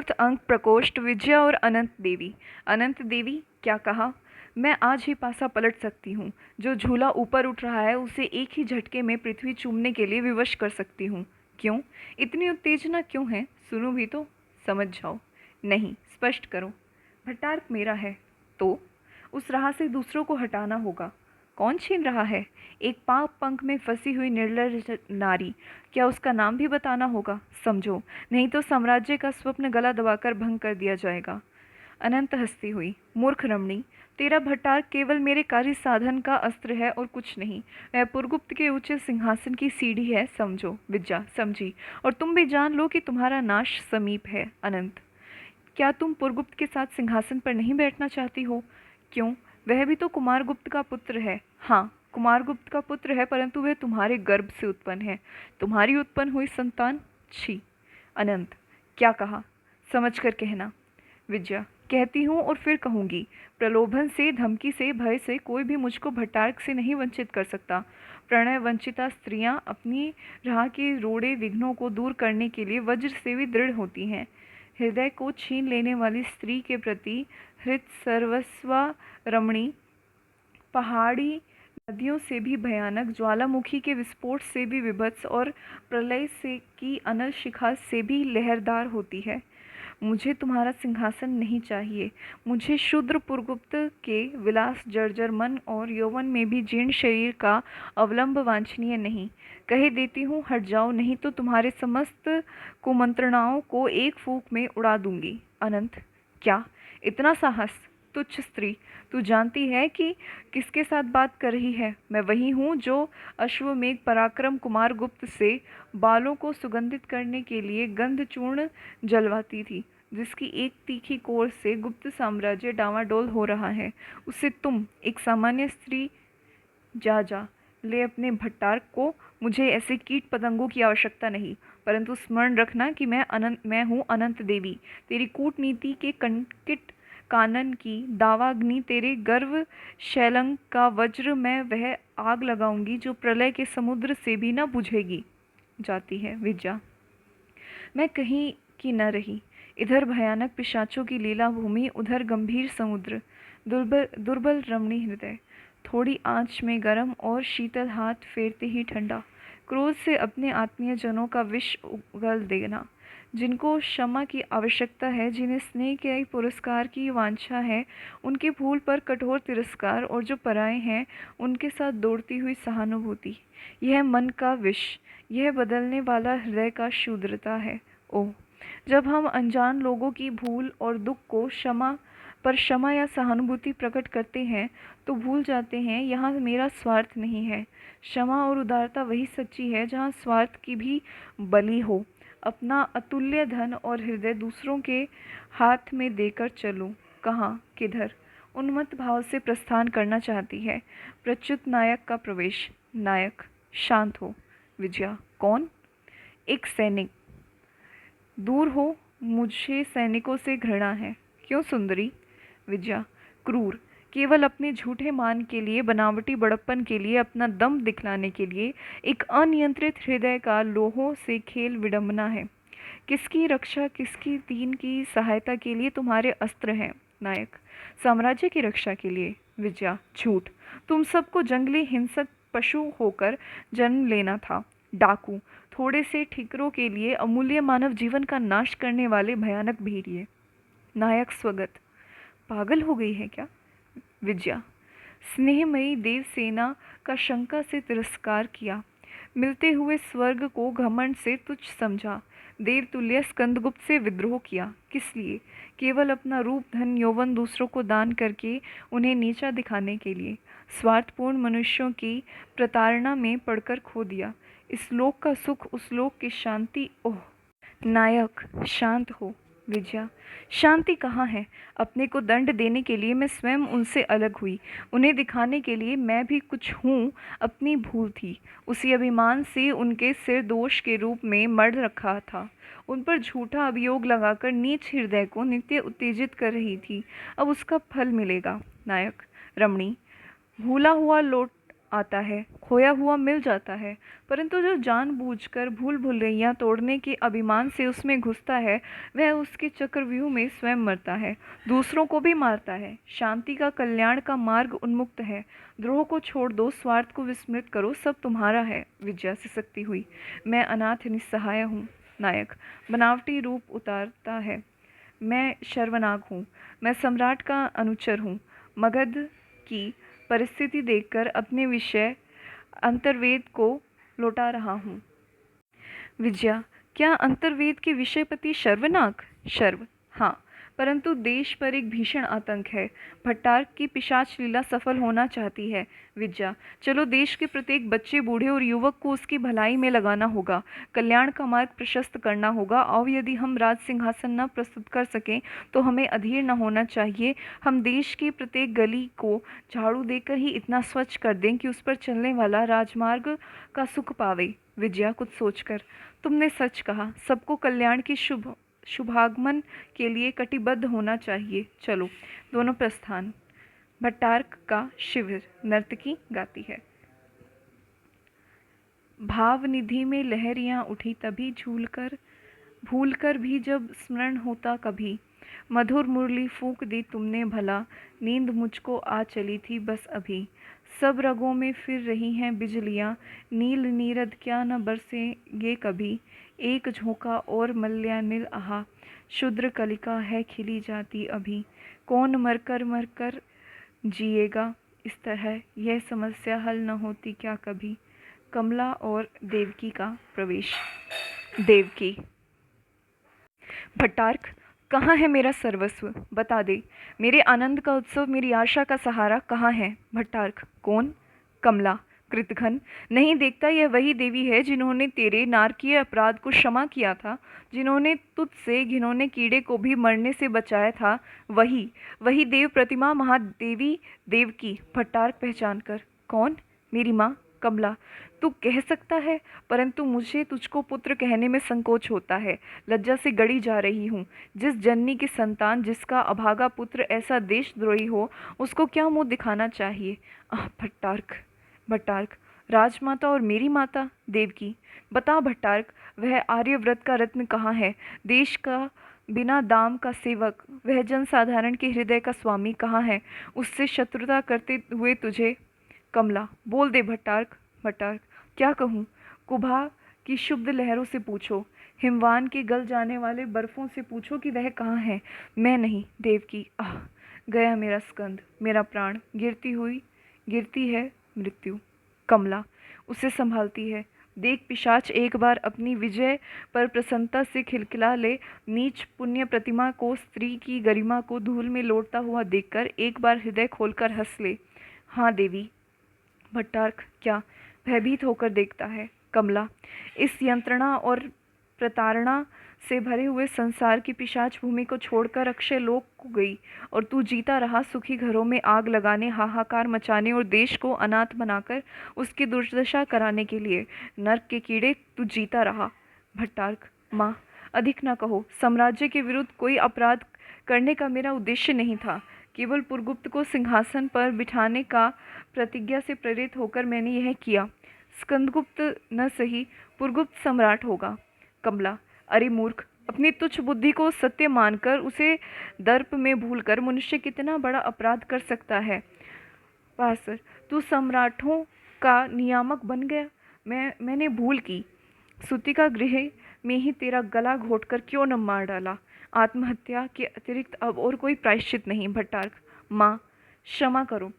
चतुर्थ अंक प्रकोष्ठ विजया और अनंत देवी। अनंत देवी, क्या कहा? मैं आज ही पासा पलट सकती हूँ। जो झूला ऊपर उठ रहा है उसे एक ही झटके में पृथ्वी चूमने के लिए विवश कर सकती हूँ। क्यों? इतनी उत्तेजना क्यों है? सुनो भी तो, समझ जाओ। नहीं, स्पष्ट करो। भट्टार्क मेरा है तो उस राह से दूसरों को हटाना होगा। कौन छीन रहा है? एक पाप पंख में फंसी हुई निर्लज नारी। क्या उसका नाम भी बताना होगा? समझो, नहीं तो साम्राज्य का स्वप्न गला दबाकर भंग कर दिया जाएगा। अनंत हंसती हुई, मूर्ख रमणी, तेरा भट्टार्क केवल मेरे कार्य साधन का अस्त्र है और कुछ नहीं। वह पुरगुप्त के ऊंचे सिंहासन की सीढ़ी है, समझो। विद्या समझी, और तुम भी जान लो कि तुम्हारा नाश समीप है। अनंत, क्या तुम पुरगुप्त के साथ सिंहासन पर नहीं बैठना चाहती हो? क्यों? वह भी तो कुमारगुप्त का पुत्र है। हाँ, कुमारगुप्त का पुत्र है, परंतु वह तुम्हारे गर्भ से उत्पन्न है। तुम्हारी उत्पन्न हुई संतान, छी। अनंत, क्या कहा? समझ कर कहना। विजया, कहती हूँ और फिर कहूँगी। प्रलोभन से, धमकी से, भय से कोई भी मुझको भट्टार्क से नहीं वंचित कर सकता। प्रणय वंचिता स्त्रियां अपनी राह के रोड़े विघ्नों को दूर करने के लिए वज्र से भी दृढ़ होती हैं। हृदय को छीन लेने वाली स्त्री के प्रति हृत सर्वस्वा रमणी, पहाड़ी नदियों से भी भयानक, ज्वालामुखी के विस्फोट से भी विभत्स और प्रलय से की अनल शिखा से भी लहरदार होती है। मुझे तुम्हारा सिंहासन नहीं चाहिए। मुझे शूद्र पुरगुप्त के विलास जर्जर मन और यौवन में भी जीर्ण शरीर का अवलंब वांछनीय नहीं। कहे देती हूँ, हट जाओ, नहीं तो तुम्हारे समस्त कुमंत्रणाओं को एक फूंक में उड़ा दूंगी। अनंत, क्या इतना साहस? तुच्छ स्त्री, तू जानती है कि किसके साथ बात कर रही है? मैं वही हूँ जो अश्वमेघ पराक्रम कुमार गुप्त से बालों को सुगंधित करने के लिए गंध चूर्ण जलवाती थी, जिसकी एक तीखी कोर से गुप्त साम्राज्य डावाडोल हो रहा है। उससे तुम, एक सामान्य स्त्री, जा जा ले अपने भट्टार्क को। मुझे ऐसे कीट पतंगों की आवश्यकता नहीं। परंतु स्मरण रखना कि मैं हूँ अनंत देवी। तेरी कूटनीति के कंकित कानन की दावाग्नि, तेरे गर्व शैलंग का वज्र, मैं वह आग लगाऊंगी जो प्रलय के समुद्र से भी न बुझेगी। जाती है विद्या। मैं कहीं की न रही। इधर भयानक पिशाचों की लीला भूमि, उधर गंभीर समुद्र। दुर्बल दुर्बल रमणी हृदय, थोड़ी आंच में गरम और शीतल हाथ फेरते ही ठंडा। क्रोध से अपने आत्मीय जनों का विष उगल देना। जिनको क्षमा की आवश्यकता है, जिन्हें स्नेह के पुरस्कार की वांछा है, उनके भूल पर कठोर तिरस्कार, और जो पराये हैं उनके साथ दौड़ती हुई सहानुभूति। यह मन का विष, यह बदलने वाला हृदय का शूद्रता है। ओह, जब हम अनजान लोगों की भूल और दुख को क्षमा या सहानुभूति प्रकट करते हैं, तो भूल जाते हैं यहाँ मेरा स्वार्थ नहीं है। क्षमा और उदारता वही सच्ची है जहाँ स्वार्थ की भी बलि हो। अपना अतुल्य धन और हृदय दूसरों के हाथ में देकर चलूं। कहाँ, किधर? उन्मत्त भाव से प्रस्थान करना चाहती है। प्रच्युत नायक का प्रवेश। नायक, शांत हो। विजया, कौन? एक सैनिक। दूर हो, मुझे सैनिकों से घृणा है। क्यों सुंदरी? विजया, क्रूर, केवल अपने झूठे मान के लिए, बनावटी बड़प्पन के लिए, अपना दम दिखलाने के लिए। एक अनियंत्रित हृदय का लोहों से खेल विडंबना है। किसकी रक्षा, किसकी दीन की सहायता के लिए तुम्हारे अस्त्र हैं? नायक, साम्राज्य की रक्षा के लिए। विजया, झूठ। तुम सबको जंगली हिंसक पशु होकर जन्म लेना था। डाकू, थोड़े से ठिकरों के लिए अमूल्य मानव जीवन का नाश करने वाले भयानक भेड़िए। नायक स्वगत, पागल हो गई है क्या? विजया, स्नेहमयी देवसेना का शंका से तिरस्कार किया। मिलते हुए स्वर्ग को घमंड से तुच्छ समझा। देवतुल्य स्कंदगुप्त से विद्रोह किया। किस लिए? केवल अपना रूप, धन, यौवन दूसरों को दान करके उन्हें नीचा दिखाने के लिए। स्वार्थपूर्ण मनुष्यों की प्रताड़ना में पड़कर खो दिया इस लोक का सुख, उस लोक की शांति। ओह! नायक, शांत हो। विजया, शांति कहाँ है? अपने को दंड देने के लिए मैं स्वयं उनसे अलग हुई। उन्हें दिखाने के लिए मैं भी कुछ हूँ, अपनी भूल थी। उसी अभिमान से उनके सिर दोष के रूप में मढ़ रखा था। उन पर झूठा अभियोग लगाकर नीच हृदय को नित्य उत्तेजित कर रही थी। अब उसका फल मिलेगा। नायक, रमणी, भूला हुआ लौट आता है, खोया हुआ मिल जाता है, परंतु जो जानबूझकर भूल भुलैया तोड़ने के अभिमान से उसमें घुसता है, वह उसके चक्रव्यूह में स्वयं मरता है, दूसरों को भी मारता है। शांति का, कल्याण का मार्ग उन्मुक्त है। द्रोह को छोड़ दो, स्वार्थ को विस्मृत करो, सब तुम्हारा है। विजया सिसकती हुई। मैं अनाथ निस्सहाय हूँ। नायक बनावटी रूप उतारता है। मैं शर्वनाक हूँ। मैं सम्राट का अनुचर हूँ। मगध की परिस्थिति देखकर अपने विषय अंतर्वेद को लौटा रहा हूँ। विजया, क्या अंतर्वेद के विषयपति शर्वनाक? शर्व, हाँ, परंतु देश पर एक भीषण आतंक है। भट्टारक की पिशाच लीला सफल होना चाहती है। विजया, चलो, देश के प्रत्येक बच्चे, बूढ़े और युवक को उसकी भलाई में लगाना होगा, कल्याण का मार्ग प्रशस्त करना होगा। और यदि हम राज सिंहासन न प्रस्तुत कर सकें तो हमें अधीर न होना चाहिए। हम देश की प्रत्येक गली को झाड़ू देकर ही इतना स्वच्छ कर दें कि उस पर चलने वाला राजमार्ग का सुख पावे। विजया कुछ सोचकर, तुमने सच कहा, सबको कल्याण की शुभागमन के लिए कटिबद्ध होना चाहिए। चलो। दोनों प्रस्थान। भट्टारक का शिविर। नर्तकी गाती है। भावनिधि में लहरियाँ उठी तभी, झूलकर भूलकर भी जब स्मरण होता कभी। मधुर मुरली फूंक दी तुमने भला, नींद मुझको आ चली थी बस अभी। सब रगों में फिर रही हैं बिजलियाँ, नील नीरद क्या न बरसेंगे कभी। एक झोंका और मल्यानिल आहा, शुद्र कलिका है खिली जाती अभी। कौन मरकर मरकर जिएगा इस तरह, यह समस्या हल न होती क्या कभी। कमला और देवकी का प्रवेश। देवकी। भट्टारक, कहाँ है मेरा सर्वस्व? बता दे। मेरे आनंद का उत्सव, मेरी आशा का सहारा कहाँ है? भट्टारक। कौन? कमला। कृतघ्न, नहीं देखता यह वही देवी है जिन्होंने तेरे नारकीय अपराध को क्षमा किया था, जिन्होंने तुझसे घिनौने कीड़े को भी मरने से बचाया था। वही देव प्रतिमा महादेवी देवकी। भट्टारक पहचान कर। कौन? मेरी माँ। कमला। तू कह सकता है, परंतु मुझे तुझको पुत्र कहने में संकोच होता है। लज्जा से गड़ी जा रही हूँ। जिस जननी की संतान, जिसका अभागा पुत्र ऐसा देशद्रोही हो, उसको क्या मुंह दिखाना चाहिए? भट्टारक। भट्टारक। राजमाता और मेरी माता? देवकी। बता भट्टारक, वह आर्यव्रत का रत्न कहाँ है? देश का बिना दाम का सेवक, वह जनसाधारण के हृदय का स्वामी कहाँ है? उससे शत्रुता करते हुए तुझे। कमला। बोल दे भट्टारक। भट्टारक। क्या कहूँ? कुभा की शुद्ध लहरों से पूछो, हिमवान के गल जाने वाले बर्फों से पूछो कि वह कहाँ है। मैं नहीं। देवकी। आह, गया मेरा स्कंद, मेरा प्राण, गिरती है मृत्यु। कमला उसे संभालती है। देख पिशाच, एक बार अपनी विजय पर प्रसन्नता से खिलखिला ले। नीच पुण्य प्रतिमा को, स्त्री की गरिमा को धूल में लौटता हुआ देखकर एक बार हृदय खोलकर हंस ले। हाँ देवी। भट्टारक। क्या? भयभीत होकर देखता है। कमला। इस यंत्रणा और प्रताड़ना से भरे हुए संसार की पिशाच भूमि को छोड़कर अक्षय लोक को गई, और तू जीता रहा सुखी घरों में आग लगाने, हाहाकार मचाने और देश को अनाथ बनाकर उसकी दुर्दशा कराने के लिए। नर्क के कीड़े, तू जीता रहा। भट्टारक। माँ, अधिक न कहो। साम्राज्य के विरुद्ध कोई अपराध करने का मेरा उद्देश्य नहीं था। केवल पुरगुप्त को सिंहासन पर बिठाने का प्रतिज्ञा से प्रेरित होकर मैंने यह किया। स्कंदगुप्त न सही, पुरगुप्त सम्राट होगा। कमला। अरे मूर्ख, अपनी तुच्छ बुद्धि को सत्य मानकर उसे दर्प में भूलकर मनुष्य कितना बड़ा अपराध कर सकता है। पासर। तू सम्राटों का नियामक बन गया। मैंने भूल की। सूतिका गृह में ही तेरा गला घोटकर क्यों न मार डाला। आत्महत्या के अतिरिक्त अब और कोई प्रायश्चित नहीं। भट्टारक। माँ, क्षमा करो।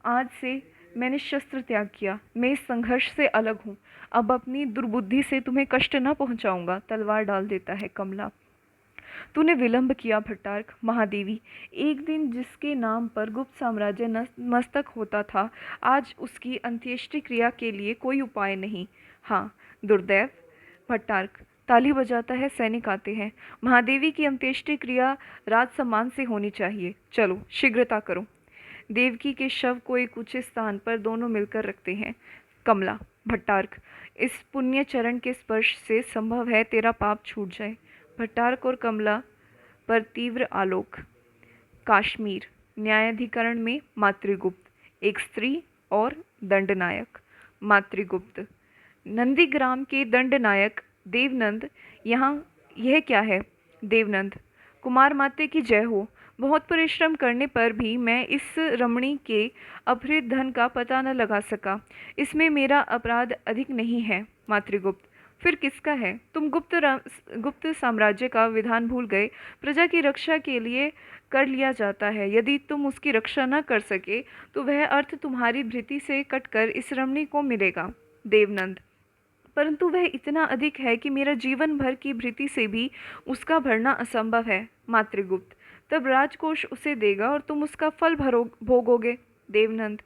आज से मैंने शस्त्र त्याग किया। मैं इस संघर्ष से अलग हूँ। अब अपनी दुर्बुद्धि से तुम्हें कष्ट न पहुँचाऊंगा। तलवार डाल देता है। कमला। तूने विलंब किया भट्टारक। महादेवी, एक दिन जिसके नाम पर गुप्त साम्राज्य मस्तक होता था, आज उसकी अंत्येष्टि क्रिया के लिए कोई उपाय नहीं। हाँ, दुर्दैव। भट्टारक। ताली बजाता है, सैनिक आते हैं। महादेवी की अंत्येष्टि क्रिया राज सम्मान से होनी चाहिए। चलो, शीघ्रता करो। देवकी के शव को एक ऊंचे स्थान पर दोनों मिलकर रखते हैं। कमला। भट्टारक। इस पुण्य चरण के स्पर्श से संभव है तेरा पाप छूट जाए। भट्टारक और कमला पर तीव्र आलोक। काश्मीर न्यायाधिकरण में मातृगुप्त। एक स्त्री, और दंडनायक। मातृगुप्त। नंदीग्राम के दंडनायक देवनंद, यहाँ यह क्या है? देवनंद। कुमार माते की जय हो। बहुत परिश्रम करने पर भी मैं इस रमणी के अपहृत धन का पता न लगा सका। इसमें मेरा अपराध अधिक नहीं है। मातृगुप्त। फिर किसका है? तुम गुप्त साम्राज्य का विधान भूल गए। प्रजा की रक्षा के लिए कर लिया जाता है। यदि तुम उसकी रक्षा न कर सके तो वह अर्थ तुम्हारी भृति से कटकर इस रमणी को मिलेगा। देवनंद। परंतु वह इतना अधिक है कि मेरा जीवन भर की भृति से भी उसका भरना असंभव है। मातृगुप्त। तब राजकोष उसे देगा और तुम उसका फल भोगोगे। देवनंद।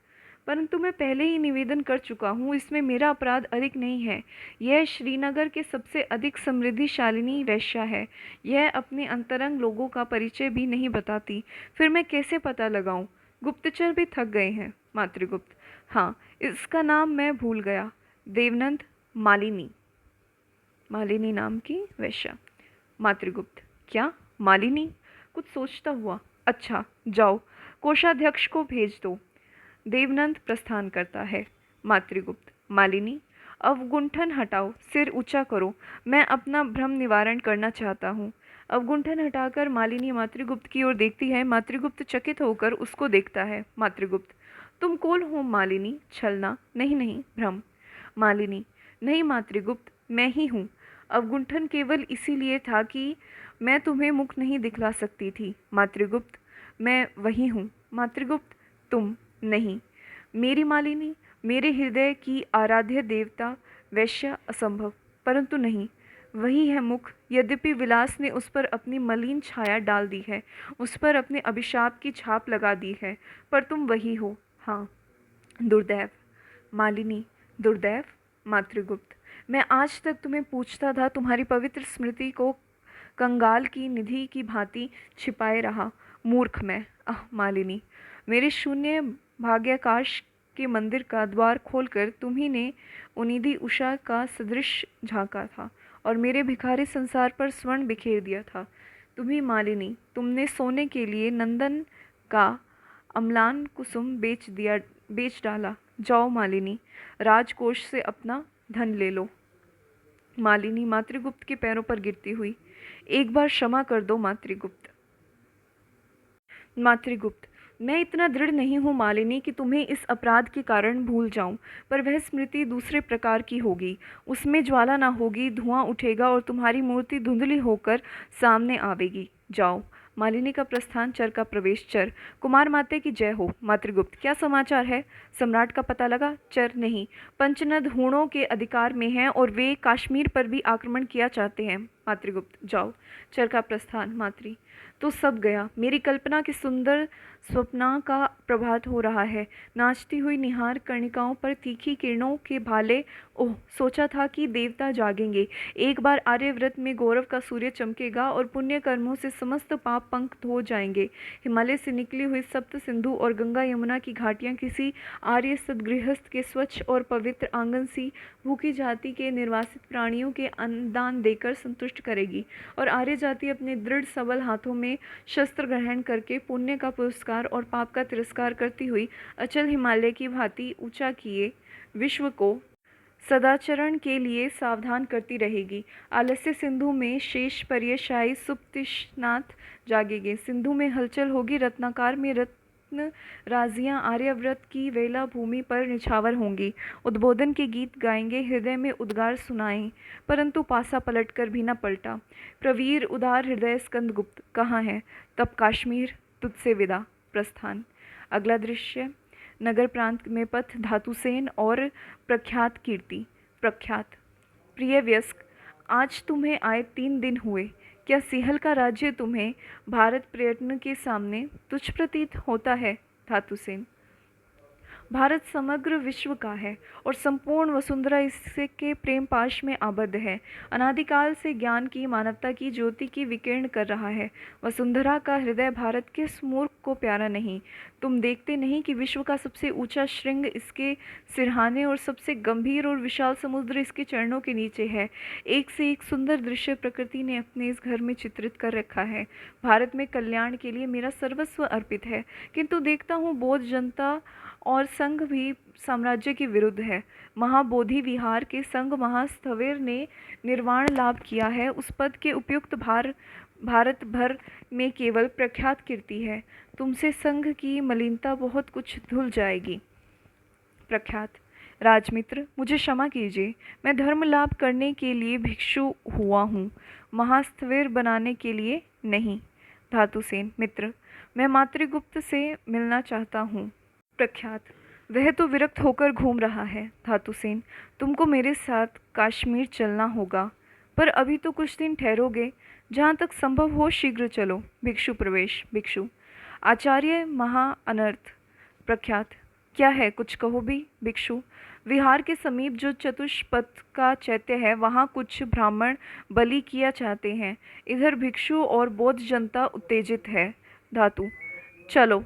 परंतु मैं पहले ही निवेदन कर चुका हूँ, इसमें मेरा अपराध अधिक नहीं है। यह श्रीनगर के सबसे अधिक समृद्धिशालिनी वेश्या है। यह अपने अंतरंग लोगों का परिचय भी नहीं बताती। फिर मैं कैसे पता लगाऊं? गुप्तचर भी थक गए हैं। मातृगुप्त। हाँ, इसका नाम मैं भूल गया। देवनंद। मालिनी। मालिनी नाम की वेश्या। मातृगुप्त। क्या? मालिनी? कुछ सोचता हुआ। अच्छा, जाओ, कोषाध्यक्ष को भेज दो। देवनंद प्रस्थान करता है। मातृगुप्त। मालिनी, अवगुंठन हटाओ, सिर ऊंचा करो। मैं अपना भ्रम निवारण करना चाहता हूँ। अवगुंठन हटाकर मालिनी मातृगुप्त की ओर देखती है। मातृगुप्त चकित होकर उसको देखता है। मातृगुप्त। तुम कौन हो मालिनी? छलना? नहीं नहीं, भ्रम। मालिनी। नहीं मातृगुप्त, मैं ही हूँ। अवगुंठन केवल इसीलिए था कि मैं तुम्हें मुख नहीं दिखला सकती थी। मातृगुप्त। मैं वही हूँ। मातृगुप्त। तुम नहीं। मेरी मालिनी, मेरे हृदय की आराध्य देवता, वैश्या असंभव। परंतु नहीं, वही है मुख। यद्यपि विलास ने उस पर अपनी मलिन छाया डाल दी है, उस पर अपने अभिशाप की छाप लगा दी है, पर तुम वही हो। हाँ। दुर्दैव। मालिनी। दुर्दैव? मातृगुप्त। मैं आज तक तुम्हें पूछता था, तुम्हारी पवित्र स्मृति को कंगाल की निधि की भांति छिपाए रहा। मूर्ख मैं। मालिनी। मेरे शून्य भाग्याकाश के मंदिर का द्वार खोलकर तुम्ही ने उनिधि उषा का सदृश झांका था और मेरे भिखारी संसार पर स्वर्ण बिखेर दिया था। तुम्ही मालिनी, तुमने सोने के लिए नंदन का अम्लान कुसुम बेच डाला। जाओ मालिनी, राजकोष से अपना धन ले लो। मालिनी मातृगुप्त के पैरों पर गिरती हुई। एक बार क्षमा कर दो मातृगुप्त। मातृगुप्त। मैं इतना दृढ़ नहीं हूँ मालिनी कि तुम्हें इस अपराध के कारण भूल जाऊं, पर वह स्मृति दूसरे प्रकार की होगी। उसमें ज्वाला ना होगी, धुआं उठेगा और तुम्हारी मूर्ति धुंधली होकर सामने आवेगी। जाओ। मालिनी का प्रस्थान, चर का प्रवेश। चर। कुमार माते की जय हो। मातृगुप्त। क्या समाचार है? सम्राट का पता लगा? चर। नहीं, पंचनद हूणों के अधिकार में हैं और वे कश्मीर पर भी आक्रमण किया चाहते हैं। मातृगुप्त। जाओ। चर का प्रस्थान। मातृ। तो सब गया। मेरी कल्पना के सुंदर स्वप्ना का प्रभात हो रहा है। नाचती हुई निहार कर्णिकाओं पर तीखी किरणों के भाले। ओह, सोचा था कि देवता जागेंगे। एक बार आर्यव्रत में गौरव का सूर्य चमकेगा और पुण्य कर्मों से समस्त पाप पंक धो जाएंगे। हिमालय से निकली हुई सप्त सिंधु और गंगा यमुना की घाटियाँ किसी आर्य सदगृहस्थ के स्वच्छ और पवित्र आंगन सी भूखी जाति के निर्वासित प्राणियों के अन्नदान देकर संतुष्ट करेगी और आर्य जाति अपने दृढ़ सबल हाथों में शस्त्र ग्रहण करके पुण्य का पुरस्कार और पाप का तिरस्कार करती हुई अचल हिमालय की भांति ऊंचा किए विश्व को सदाचरण के लिए सावधान करती रहेगी। आलस्य सिंधु में शेष पर्यशायी सुप्तिष्णात जागेंगे। सिंधु में हलचल होगी, रत्नाकार में रत्न राजियां आर्यव्रत की वेला भूमि पर निछावर होंगी। उद्बोधन के गीत गाएंगे, हृदय में उद्गार सुनाएं, परंतु पासा पलट कर भी न पलटा। प्रवीर उदार हृदय स्कंदगुप्त कहाँ है? तब कश्मीर तुझसे विदा। प्रस्थान। अगला दृश्य, नगर प्रांत में पथ, धातुसेन और प्रख्यात कीर्ति। प्रख्यात। प्रिय व्यस्क, आज तुम्हें आए 3 दिन हुए। क्या सिंहल का राज्य तुम्हें भारत पर्यटन के सामने तुच्छ प्रतीत होता है? धातुसेन। भारत समग्र विश्व का है और संपूर्ण वसुंधरा इसके प्रेम पाश में आबद्ध है। अनादिकाल से ज्ञान की, मानवता की ज्योति की विकीर्ण कर रहा है। वसुंधरा का हृदय भारत के मूर्ख को प्यारा नहीं। तुम देखते नहीं कि विश्व का सबसे ऊंचा श्रृंग इसके सिरहाने और सबसे गंभीर और विशाल समुद्र इसके चरणों के नीचे है। एक से एक सुंदर दृश्य प्रकृति ने अपने इस घर में चित्रित कर रखा है। भारत में कल्याण के लिए मेरा सर्वस्व अर्पित है, किंतु देखता हूँ बौद्ध जनता और संघ भी साम्राज्य के विरुद्ध है। महाबोधि विहार के संघ महास्थविर ने निर्वाण लाभ किया है, उस पद के उपयुक्त भारत भर में केवल प्रख्यात कीर्ति है। तुमसे संघ की मलिनता बहुत कुछ धुल जाएगी। प्रख्यात राजमित्र, मुझे क्षमा कीजिए, मैं धर्म लाभ करने के लिए भिक्षु हुआ हूँ, महास्थविर बनाने के लिए नहीं। धातुसेन मित्र, मैं मातृगुप्त से मिलना चाहता हूँ। प्रख्यात, वह तो विरक्त होकर घूम रहा है। धातुसेन, तुमको मेरे साथ कश्मीर चलना होगा, पर अभी तो कुछ दिन ठहरोगे। जहाँ तक संभव हो शीघ्र चलो। भिक्षु प्रवेश। भिक्षु, आचार्य महा अनर्थ। प्रख्यात, क्या है, कुछ कहो भी। भिक्षु, विहार के समीप जो चतुष्पथ का चैत्य है, वहाँ कुछ ब्राह्मण बलि किया चाहते हैं। इधर भिक्षु और बौद्ध जनता उत्तेजित है। धातु, चलो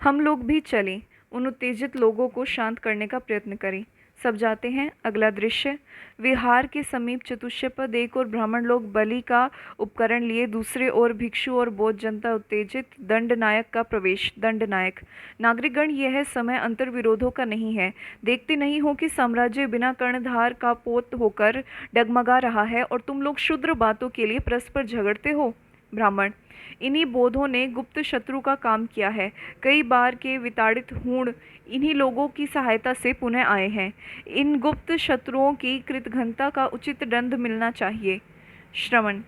हम लोग भी चलें, उन उत्तेजित लोगों को शांत करने का प्रयत्न करें। सब जाते हैं। अगला दृश्य, विहार के समीप चतुष्पद एक और ब्राह्मण लोग बलि का उपकरण लिए, दूसरे ओर भिक्षु और बौद्ध जनता उत्तेजित। दंडनायक का प्रवेश। दंडनायक, नागरिकगण, यह समय अंतर्विरोधों का नहीं है। देखते नहीं हो कि साम्राज्य बिना कर्णधार का पोत होकर डगमगा रहा है और तुम लोग क्षुद्र बातों के लिए परस्पर झगड़ते हो। ब्राह्मण, इन्हीं बोधों ने गुप्त शत्रु का काम किया है। कई बार के विताड़ित हूण इन्हीं लोगों की सहायता से पुनः आए हैं। इन गुप्त शत्रुओं की कृतघ्नता का उचित दंड मिलना चाहिए। श्रवण,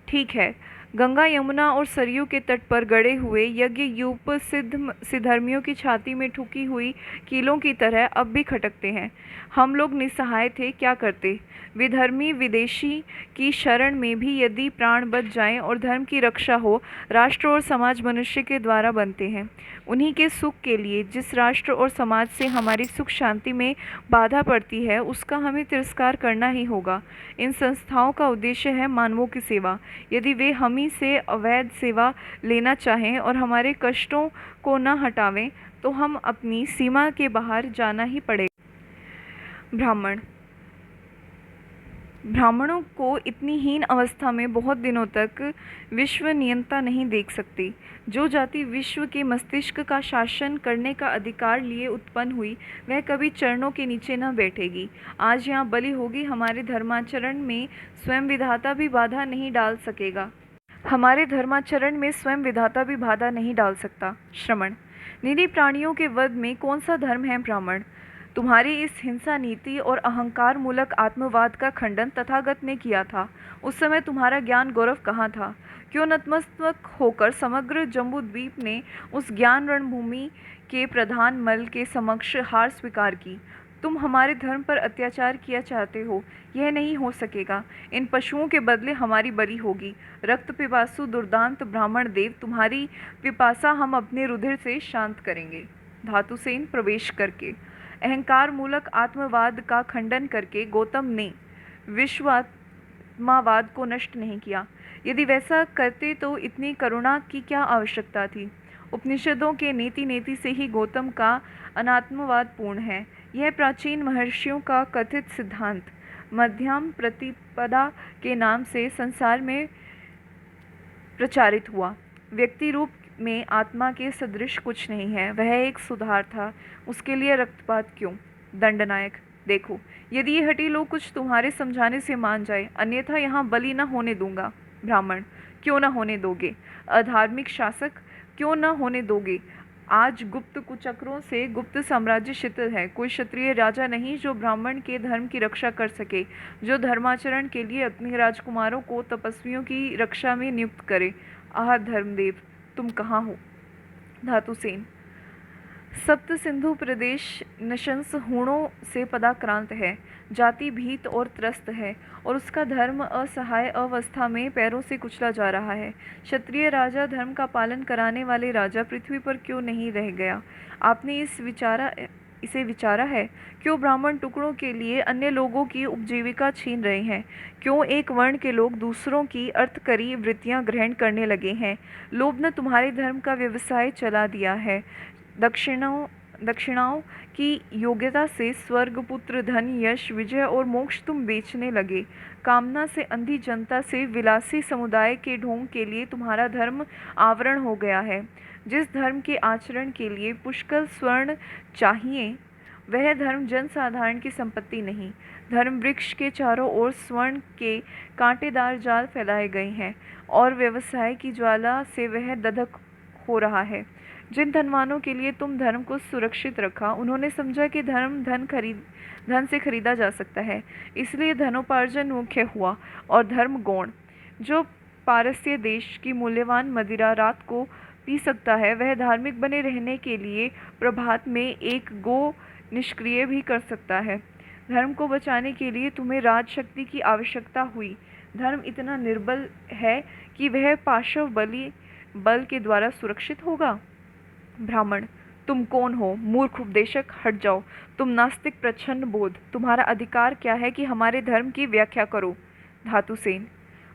ठीक है। गंगा, यमुना और सरयू के तट पर गड़े हुए यज्ञ यूप सिद्धर्मियों की छाती में ठुकी हुई कीलों की तरह अब भी खटकते हैं। हम लोग निस्सहाय थे, क्या करते। विधर्मी विदेशी की शरण में भी यदि प्राण बच जाएं और धर्म की रक्षा हो, राष्ट्र और समाज मनुष्य के द्वारा बनते हैं। उन्हीं के सुख के लिए जिस राष्ट्र और समाज से हमारी सुख शांति में बाधा पड़ती है, उसका हमें तिरस्कार करना ही होगा। इन संस्थाओं का उद्देश्य है मानवों की सेवा। यदि वे हमी से अवैध सेवा लेना चाहें और हमारे कष्टों को न हटावें, तो हम अपनी सीमा के बाहर जाना ही पड़ेगा। ब्राह्मण, ब्राह्मणों को इतनी हीन अवस्था में बहुत दिनों तक विश्व नियंता नहीं देख सकती। जो जाति विश्व के मस्तिष्क का शासन करने का अधिकार लिए उत्पन्न हुई, वह कभी चरणों के नीचे न बैठेगी। आज यहाँ बलि होगी, हमारे धर्माचरण में स्वयं विधाता भी बाधा नहीं डाल सकेगा। हमारे धर्माचरण में स्वयं विधाता भी बाधा नहीं डाल सकता। श्रवण, निरी प्राणियों के वध में कौन सा धर्म है। ब्राह्मण, तुम्हारी इस हिंसा नीति और अहंकार मूलक आत्मवाद का खंडन तथागत ने किया था। उस समय तुम्हारा ज्ञान गौरव कहाँ था। क्यों नतमस्तक होकर समग्र जम्बूद्वीप ने उस ज्ञान रणभूमि के प्रधान मल के समक्ष हार स्वीकार की। तुम हमारे धर्म पर अत्याचार किया चाहते हो, यह नहीं हो सकेगा। इन पशुओं के बदले हमारी बलि होगी। रक्त पिपासु दुर्दांत ब्राह्मण देव, तुम्हारी पिपासा हम अपने रुधिर से शांत करेंगे। धातुसेन प्रवेश करके, अहंकार मूलक आत्मवाद का खंडन करके गौतम ने विश्वात्मावाद को नष्ट नहीं किया। यदि वैसा करते तो इतनी करुणा की क्या आवश्यकता थी। उपनिषदों के नेति नेति से ही गौतम का अनात्मवाद पूर्ण है। यह प्राचीन महर्षियों का कथित सिद्धांत मध्यम प्रतिपदा के नाम से संसार में प्रचारित हुआ। व्यक्ति रूप में आत्मा के सदृश कुछ नहीं है, वह एक सुधार था, उसके लिए रक्तपात क्यों। दंडनायक, देखो, यदि ये हठी लोग कुछ तुम्हारे समझाने से मान जाए, अन्यथा यहाँ बलि न होने दूंगा। ब्राह्मण, क्यों न होने दोगे। अधार्मिक शासक, क्यों न होने दोगे। आज गुप्त कुचक्रों से गुप्त साम्राज्य शिथिल है। कोई क्षत्रिय राजा नहीं जो ब्राह्मण के धर्म की रक्षा कर सके, जो धर्माचरण के लिए अपने राजकुमारों को तपस्वियों की रक्षा में नियुक्त करे। आह धर्मदेव, तुम कहाँ हो। धातुसेन, सप्त सिंधु प्रदेश नशंस हूणों से पदाक्रांत है, जाति भीत और त्रस्त है, और उसका धर्म असहाय अवस्था में पैरों से कुचला जा रहा है। क्षत्रिय राजा, धर्म का पालन कराने वाले राजा पृथ्वी पर क्यों नहीं रह गया। आपने इसे विचारा है। क्यों ब्राह्मण टुकड़ों के लिए अन्य लोगों की उपजीविका छीन रहे हैं। क्यों एक वर्ण के लोग दूसरों की अर्थकरी वृत्तियां ग्रहण करने लगे हैं। लोभ ने तुम्हारे धर्म का व्यवसाय चला दिया है। दक्षिणाओं की योग्यता से स्वर्ग, पुत्र, धन, यश, विजय और मोक्ष तुम बेचने लगे। कामना से अंधी जनता से विलासी समुदाय के ढोंग के लिए तुम्हारा धर्म आवरण हो गया है। जिस धर्म के आचरण के लिए पुष्कल स्वर्ण चाहिए, वह धर्म जनसाधारण की संपत्ति नहीं। धर्म वृक्ष के चारों ओर स्वर्ण के कांटेदार जाल फैलाए गए हैं और व्यवसाय की ज्वाला से वह दधक हो रहा है। जिन धनवानों के लिए तुम धर्म को सुरक्षित रखा, उन्होंने समझा कि धन से खरीदा जा सकता है, इसलिए धनोपार्जन मुख्य हुआ और धर्म गौण। जो पारस्य देश की मूल्यवान मदिरा रात को पी सकता है, वह धार्मिक बने रहने के लिए प्रभात में एक गो निष्क्रिय भी कर सकता है। धर्म को बचाने के लिए तुम्हें राजशक्ति की आवश्यकता हुई। धर्म इतना निर्बल है कि वह पाशव बल के द्वारा सुरक्षित होगा। ब्राह्मण, तुम कौन हो? मूर्ख उपदेशक, हट जाओ। तुम नास्तिक प्रच्छन्न बोध, तुम्हारा अधिकार क्या है कि हमारे धर्म की व्याख्या करो? धातुसेन,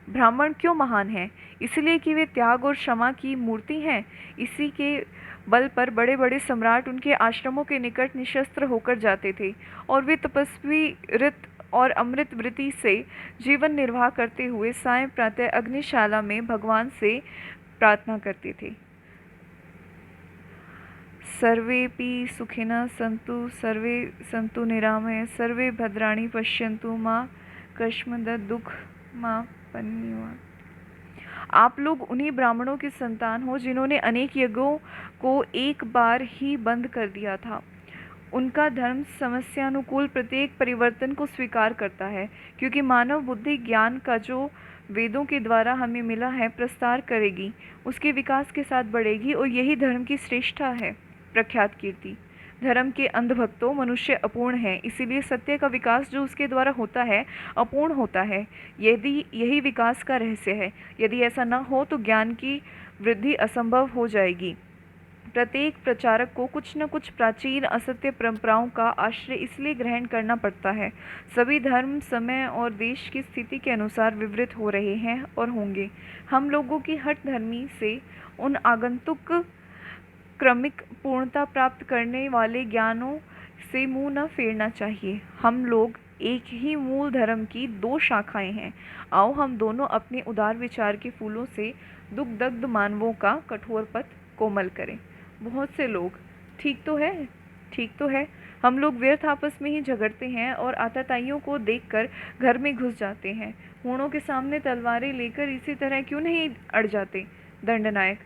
ब्राह्मण क्यों महान हैं? इसलिए कि वे त्याग और क्षमा की मूर्ति हैं। इसी के बल पर बड़े बड़े सम्राट उनके आश्रमों के निकट निशस्त्र होकर जाते थे और वे तपस्वी ऋत और अमृत वृत्ति से जीवन निर्वाह करते हुए सायं प्रातः अग्निशाला में भगवान से प्रार्थना करते थे। सर्वेपि सुखिनः सन्तु, सर्वे सन्तु निरामय, सर्वे भद्राणि पश्यन्तु, मां कश्चित् दुःखमाप्नुयात्। आप लोग उन्हीं ब्राह्मणों के संतान हो जिन्होंने अनेक यज्ञों को एक बार ही बंद कर दिया था। उनका धर्म समस्यानुकूल प्रत्येक परिवर्तन को स्वीकार करता है, क्योंकि मानव बुद्धि ज्ञान का जो वेदों के द्वारा हमें मिला है प्रसार करेगी, उसके विकास के साथ बढ़ेगी, और यही धर्म की श्रेष्ठता है। प्रख्यात कीर्ति, धर्म के अंधभक्तों, मनुष्य अपूर्ण है, इसीलिए सत्य का विकास जो उसके द्वारा होता है अपूर्ण होता है। यही विकास का रहस्य है। यदि ऐसा न हो तो ज्ञान की वृद्धि असंभव हो जाएगी। प्रत्येक प्रचारक को कुछ न कुछ प्राचीन असत्य परंपराओं का आश्रय इसलिए ग्रहण करना पड़ता है। सभी धर्म समय और देश की स्थिति के अनुसार विवृत हो रहे हैं और होंगे। हम लोगों की हठ धर्मी से उन आगंतुक क्रमिक पूर्णता प्राप्त करने वाले ज्ञानों से मुंह न फेरना चाहिए। हम लोग एक ही मूल धर्म की दो शाखाएं हैं। आओ हम दोनों अपने उदार विचार के फूलों से दुग्धदग्ध मानवों का कठोर पथ कोमल करें। बहुत से लोग, ठीक तो है, हम लोग व्यर्थ आपस में ही झगड़ते हैं और आतताइयों को देखकर घर में घुस जाते हैं। होड़ों के सामने तलवारें लेकर इसी तरह क्यों नहीं अड़ जाते? दंडनायक,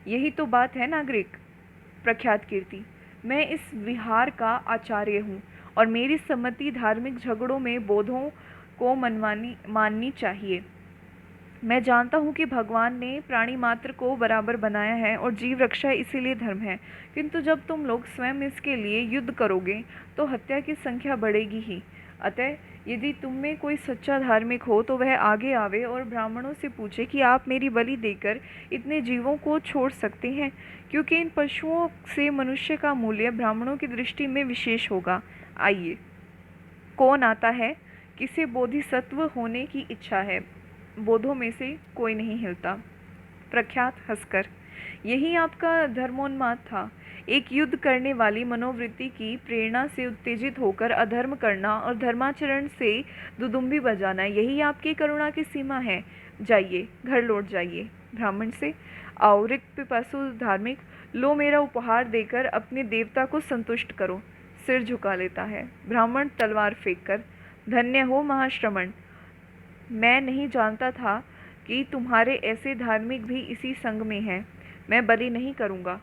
यही तो बात है नागरिक। प्रख्यात कीर्ति, मैं इस विहार का आचार्य हूँ और मेरी सम्मति धार्मिक झगड़ों में बोधों को माननी चाहिए। मैं जानता हूँ कि भगवान ने प्राणी मात्र को बराबर बनाया है और जीव रक्षा इसीलिए धर्म है, किंतु जब तुम लोग स्वयं इसके लिए युद्ध करोगे तो हत्या की संख्या बढ़ेगी ही। अतः यदि तुम में कोई सच्चा धार्मिक हो तो वह आगे आवे और ब्राह्मणों से पूछे कि आप मेरी बलि देकर इतने जीवों को छोड़ सकते हैं, क्योंकि इन पशुओं से मनुष्य का मूल्य ब्राह्मणों की दृष्टि में विशेष होगा। आइए, कौन आता है? किसे बोधिसत्व होने की इच्छा है? बोधों में से कोई नहीं हिलता। प्रख्यात हंसकर, यही आपका धर्मोन्माद था। एक युद्ध करने वाली मनोवृत्ति की प्रेरणा से उत्तेजित होकर अधर्म करना और धर्माचरण से दुदुम्बी बजाना, यही आपकी करुणा की सीमा है। जाइए, घर लौट जाइए। ब्राह्मण से, आओ रिक्त पिपासु धार्मिक, लो मेरा उपहार देकर अपने देवता को संतुष्ट करो। सिर झुका लेता है। ब्राह्मण तलवार फेंककर, धन्य हो महाश्रमण, मैं नहीं जानता था कि तुम्हारे ऐसे धार्मिक भी इसी संग में हैं। मैं बलि नहीं करूँगा।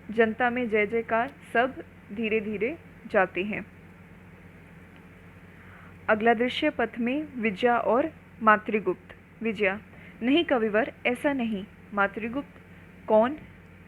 जनता में जय जयकार, सब धीरे धीरे जाते हैं। अगला दृश्य, पथ में विजया और मातृगुप्त। विजया, नहीं कविवर, ऐसा नहीं। मातृगुप्त, कौन?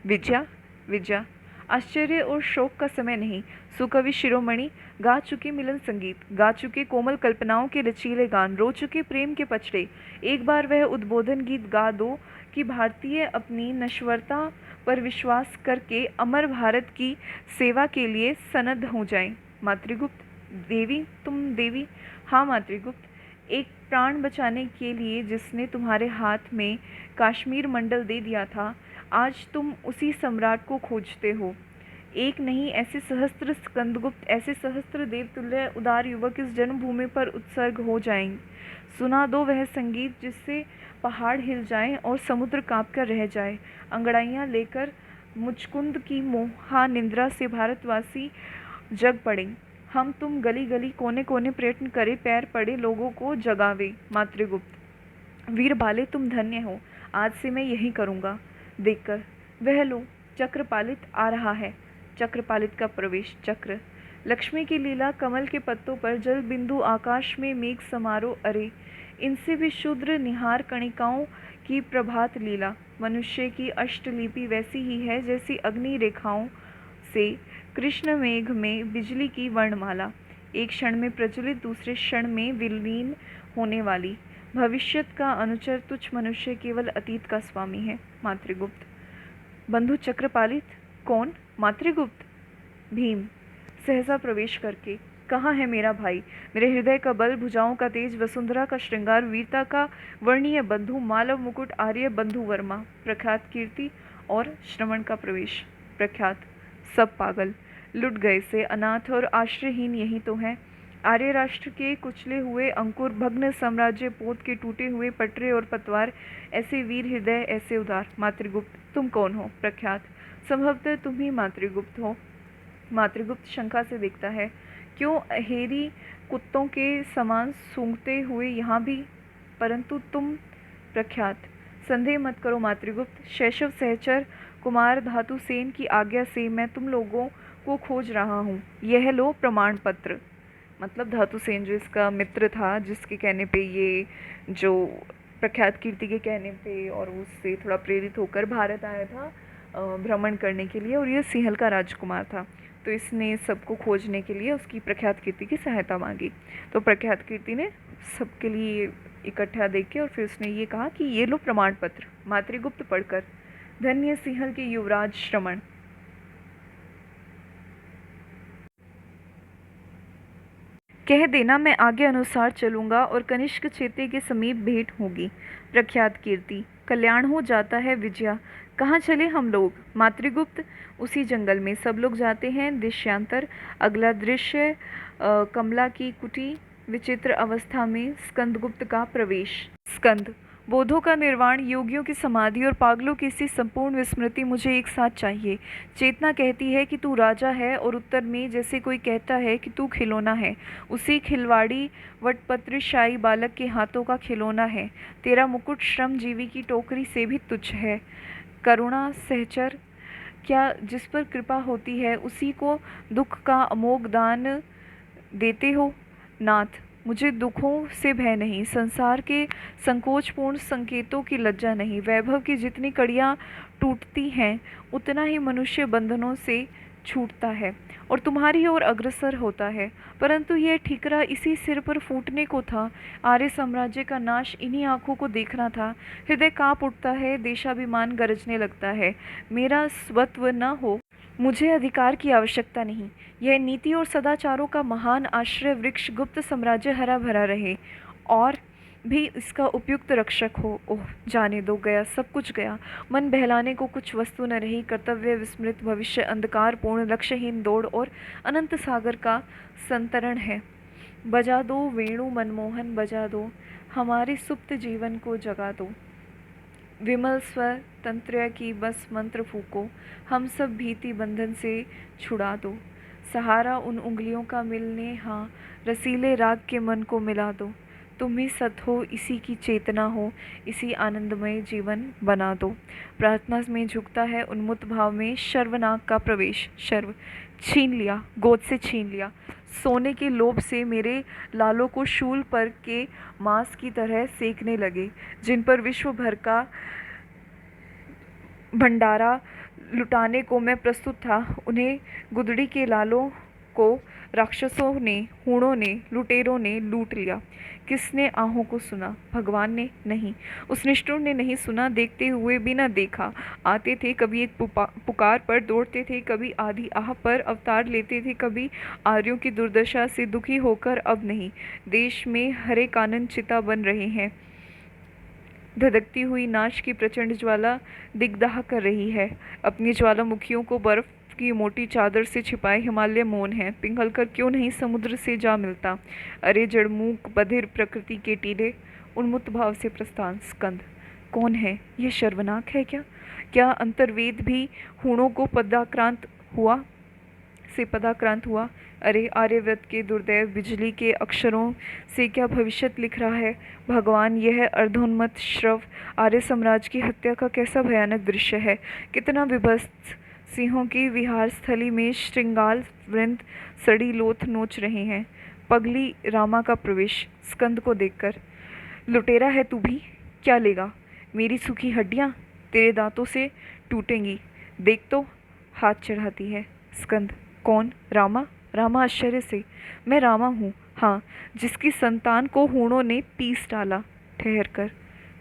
विजया, आश्चर्य और शोक का समय नहीं। सुकवि शिरोमणि, गा चुके मिलन संगीत, गा चुके कोमल कल्पनाओं के लचीले गान, रो चुके प्रेम के पचड़े। एक बार वह उद्बोधन गीत गा दो कि भारतीय अपनी नश्वरता पर विश्वास करके अमर भारत की सेवा के लिए सनद्ध हो जाएं। मातृगुप्त, देवी, तुम देवी? हाँ मातृगुप्त, एक प्राण बचाने के लिए जिसने तुम्हारे हाथ में काश्मीर मंडल दे दिया था, आज तुम उसी सम्राट को खोजते हो। एक नहीं, ऐसे सहस्त्र स्कंदगुप्त, ऐसे सहस्त्र देवतुल्य उदार युवक इस जन्मभूमि पर उत्सर्ग हो जाएंगे। सुना दो वह संगीत जिससे पहाड़ हिल जाएं और समुद्र कांप कर रह जाए। अंगड़ाइयाँ लेकर मुचकुंद की मोहानिंद्रा से भारतवासी जग पड़े। हम तुम गली गली कोने कोने प्रयत्न करे, पैर पड़े लोगों को जगावे। मातृगुप्त, वीर बाले तुम धन्य हो, आज से मैं यही करूँगा। देखकर, वह लो चक्रपालित आ रहा है। चक्रपालित का प्रवेश। चक्र, लक्ष्मी की लीला, कमल के पत्तों पर जल बिंदु, आकाश में मेघ समारोह, अरे इनसे भी शुद्र निहार कणिकाओं की प्रभात लीला। मनुष्य की अष्टलिपि वैसी ही है जैसी अग्नि रेखाओं से कृष्ण मेघ में बिजली की वर्णमाला, एक क्षण में प्रज्वलित दूसरे क्षण में विलीन होने वाली। भविष्यत का अनुचर तुच्छ मनुष्य केवल अतीत का स्वामी है। मातृगुप्त, बंधु चक्रपालित? कौन? मातृगुप्त, भीम सहसा प्रवेश करके, कहाँ है मेरा भाई, मेरे हृदय का बल, भुजाओं का तेज, वसुंधरा का श्रृंगार, वीरता का वर्णीय बंधु, मालव मुकुट आर्य बंधु वर्मा। प्रख्यात कीर्ति और श्रवण का प्रवेश। प्रख्यात, सब पागल, लुट गए से, अनाथ और आश्रयहीन यही तो हैं। आर्य राष्ट्र के कुचले हुए अंकुर, भग्न साम्राज्य पोत के टूटे हुए पटरे और पतवार, ऐसे वीर हृदय, ऐसे उदार। मातृगुप्त, तुम कौन हो? प्रख्यात, संभवतः तुम ही मातृगुप्त हो। मातृगुप्त शंका से देखता है, क्यों अहेरी कुत्तों के समान सूंघते हुए यहाँ भी? परंतु तुम? प्रख्यात, संदेह मत करो मातृगुप्त, शैशव सहचर कुमार धातुसेन की आज्ञा से मैं तुम लोगों को खोज रहा हूँ। यह लो प्रमाण पत्र। मतलब धातुसेन जो इसका मित्र था, जिसके कहने पे ये, जो प्रख्यात कीर्ति के कहने पे और उससे थोड़ा प्रेरित होकर भारत आया था भ्रमण करने के लिए, और ये सिंहल का राजकुमार था। तो इसने सबको खोजने के लिए उसकी प्रख्यात कीर्ति की सहायता मांगी। तो प्रख्यात कीर्ति ने सबके लिए इकट्ठा देख के और फिर उसने ये कहा कि ये लो प्रमाण पत्र। मातृगुप्त पढ़कर, धन्य सिंहल के युवराज श्रमण, कह देना मैं आगे अनुसार चलूँगा और कनिष्क क्षेत्र के समीप भेंट होगी। प्रख्यात कीर्ति, कल्याण हो जाता है विजया। कहाँ चले हम लोग? मातृगुप्त, उसी जंगल में सब लोग जाते हैं। दृश्यांतर, अगला दृश्य कमला की कुटी, विचित्र अवस्था में स्कंदगुप्त का प्रवेश। स्कंद, बोधों का निर्वाण, योगियों की समाधि और पागलों की सी संपूर्ण विस्मृति मुझे एक साथ चाहिए। चेतना कहती है कि तू राजा है और उत्तर में जैसे कोई कहता है कि तू खिलौना है, उसी खिलवाड़ी वटपत्रशाही बालक के हाथों का खिलौना है। तेरा मुकुट श्रमजीवी की टोकरी से भी तुच्छ है। करुणा सहचर, क्या जिस पर कृपा होती है उसी को दुख का अमोघ दान देते हो? नाथ, मुझे दुखों से भय नहीं, संसार के संकोचपूर्ण संकेतों की लज्जा नहीं। वैभव की जितनी कड़ियाँ टूटती हैं उतना ही मनुष्य बंधनों से छूटता है और तुम्हारी ओर अग्रसर होता है। परंतु यह ठिकरा इसी सिर पर फूटने को था। आर्य साम्राज्य का नाश इन्हीं आंखों को देखना था। हृदय कांप उठता है, देशाभिमान गरजने लगता है। मेरा स्वत्व न हो, मुझे अधिकार की आवश्यकता नहीं। यह नीति और सदाचारों का महान आश्रय वृक्ष गुप्त साम्राज्य हरा भरा रहे और भी इसका उपयुक्त रक्षक हो। ओह, जाने दो, गया सब कुछ गया। मन बहलाने को कुछ वस्तु न रही। कर्तव्य विस्मृत, भविष्य अंधकारपूर्ण, लक्ष्यहीन दौड़ और अनंत सागर का संतरण है। बजा दो वेणु मनमोहन, बजा दो, हमारे सुप्त जीवन को जगा दो। विमल स्वर तंत्र की बस मंत्र फूको, हम सब भीति बंधन से छुड़ा दो। सहारा उन उंगलियों का मिलने, हाँ रसीले राग के मन को मिला दो। तुम ही सत हो, इसी की चेतना हो, इसी आनंदमय जीवन बना दो। प्रार्थना में झुकता है उन्मुक्त भाव में शर्वनाग का प्रवेश। शर्व, छीन लिया, गोद से छीन लिया। सोने के लोभ से मेरे लालों को शूल पर के मांस की तरह सेकने लगे, जिन पर विश्व भर का भंडारा लुटाने को मैं प्रस्तुत था। उन्हें गुदड़ी के लालों को राक्षसों ने, हूणों ने, लुटेरों ने लूट लिया। किसने आहों को सुना? भगवान ने नहीं, उस निष्ठुर ने नहीं सुना। देखते हुए भी न देखा। आते थे कभी एक पुकार पर, दौड़ते थे कभी आधी आह पर, अवतार लेते थे कभी आर्यों की दुर्दशा से दुखी होकर। अब नहीं, देश में हरे कानन चिता बन रहे हैं। धधकती हुई नाश की प्रचंड ज्वाला दिग्दाह कर रही है। अपनी ज्वालामुखियों को बर्फ की मोटी चादर से छिपाए हिमालय मौन है, पिघलकर क्यों नहीं समुद्र से जा मिलता। अरे जड़मूक बधिर प्रकृति के टीले, उन्मुक्त भाव से प्रस्थान। स्कंद कौन है? यह शर्वनाक है क्या? क्या अंतर्वेद भी हूणों को पदाक्रांत हुआ? अरे आर्यव्रत के दुर्दैव बिजली के अक्षरों से क्या भविष्यत लिख रहा है भगवान? यह अर्धोन्मत्त श्रव आर्य साम्राज्य की हत्या का कैसा भयानक दृश्य है। कितना विभत्स। सिंहों की विहार स्थली में श्रृंगाल वृंद सड़ी लोथ नोच रहे हैं। पगली रामा का प्रवेश स्कंद को देखकर। लुटेरा है तू भी? क्या लेगा? मेरी सूखी हड्डियां तेरे दांतों से टूटेंगी। देख तो। हाथ चढ़ाती है। स्कंद कौन? रामा? रामा आश्चर्य से। मैं रामा हूँ, हाँ, जिसकी संतान को हूणों ने पीस डाला। ठहर कर।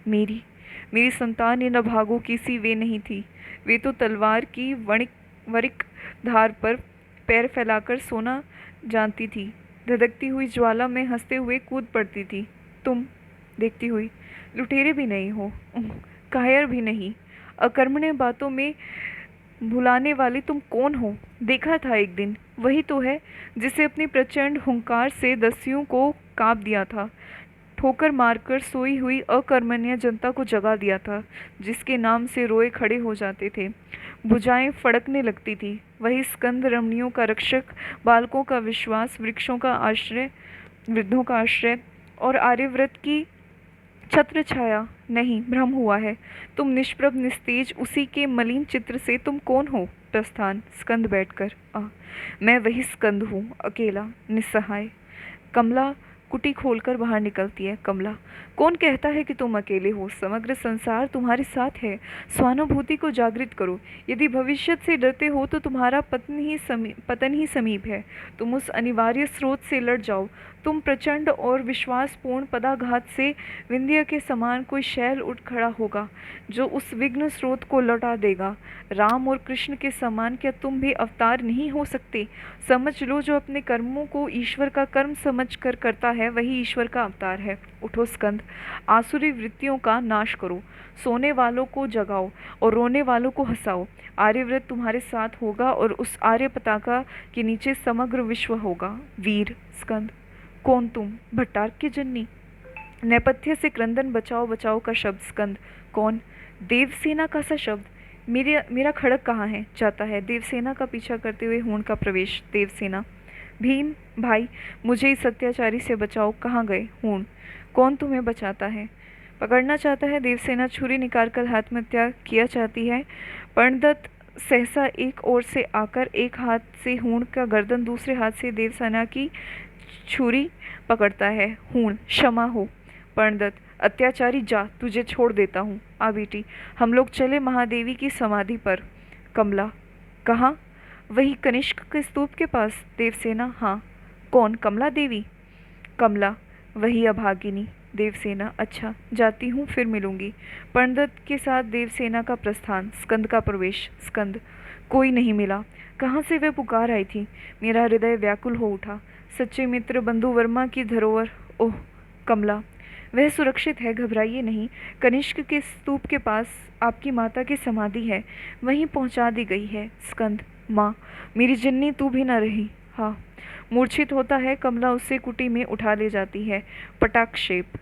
मेरी संतान इन अभागों की सी वे नहीं थी। वे तो तलवार की वरिक धार पर पैर फैलाकर सोना जानती थी। धधकती हुई ज्वाला में हंसते हुए कूद पड़ती थी। तुम? देखती हुई। लुटेरे भी नहीं हो, कायर भी नहीं, अकर्मण्य बातों में भुलाने वाली तुम कौन हो? देखा था एक दिन, वही तो है जिसे अपनी प्रचंड हुंकार से दस्युओं को कांप दिया था, ठोकर मारकर सोई हुई अकर्मण्य जनता को जगा दिया था, जिसके नाम से रोए खड़े हो जाते थे, भुजाएं फड़कने लगती थी। वही स्कंद रमणियों का रक्षक, बालकों का विश्वास, वृक्षों का आश्रय, वृद्धों का आश्रय और आर्यव्रत की छत्र छाया। नहीं, भ्रम हुआ है। तुम निष्प्रभ निस्तेज, उसी के मलिन चित्र से तुम कौन हो? प्रस्थान। स्कंद बैठकर। मैं वही स्कंद हूँ, अकेला, निस्सहाय। कमला कुटी खोलकर बाहर निकलती है। कमला कौन कहता है कि तुम अकेले हो? समग्र संसार तुम्हारे साथ है। स्वानुभूति को जागृत करो। यदि भविष्य से डरते हो तो तुम्हारा पतन ही समीप है। तुम उस अनिवार्य स्रोत से लड़ जाओ। तुम प्रचंड और विश्वासपूर्ण पदाघात से विंध्य के समान कोई शैल उठ खड़ा होगा जो उस विघ्न स्रोत को लौटा देगा। राम और कृष्ण के समान क्या तुम भी अवतार नहीं हो सकते? समझ लो, जो अपने कर्मों को ईश्वर का कर्म समझकर करता है वही ईश्वर का अवतार है। उठो स्कंद, आसुरी वृत्तियों का नाश करो, सोने वालों को जगाओ और रोने वालों को हंसाओ। आर्यव्रत तुम्हारे साथ होगा और उस आर्य पताका के नीचे समग्र विश्व होगा। वीर। स्कंद कौन तुम? भट्टार की जननी। नेपथ्य से क्रंदन बचाओ बचाओ का शब्द। स्कंद कौन? देवसेना का सा शब्द। मेरा खड़ग कहाँ है? जाता है। देवसेना का पीछा करते हुए हूण का प्रवेश। देवसेना। भीम भाई, मुझे इस अत्याचारी से बचाओ। कहाँ गए? हूण। कौन तुम्हें बचाता है? पकड़ना चाहता है। देवसेना छुरी निकालकर हाथ में त्याग किया चाहती है। पर्णदत्त सहसा एक ओर से आकर एक हाथ से हूण का गर्दन, दूसरे हाथ से देवसेना की छुरी पकड़ता है। हूण। क्षमा हो। पर्णदत्त अत्याचारी, जा, तुझे छोड़ देता हूँ। आ बेटी, हम लोग चले महादेवी की समाधि पर। कमला कहाँ? वही कनिष्क के स्तूप के पास। देवसेना हाँ। कौन? कमला देवी। कमला वही अभागिनी। देवसेना अच्छा, जाती हूँ, फिर मिलूंगी। पर्णदत्त के साथ देवसेना का प्रस्थान। स्कंद का प्रवेश। स्कंद कोई नहीं मिला। कहाँ से वह पुकार आई थी? मेरा हृदय व्याकुल हो उठा। सच्चे मित्र बंधु वर्मा की धरोहर। ओह कमला, वह सुरक्षित है, घबराइए नहीं। कनिष्क के स्तूप के पास आपकी माता की समाधि है, वहीं पहुंचा दी गई है। स्कंद माँ, मेरी जननी तू भी न रही। हाँ। मूर्छित होता है। कमला उससे कुटी में उठा ले जाती है। पटाक्षेप।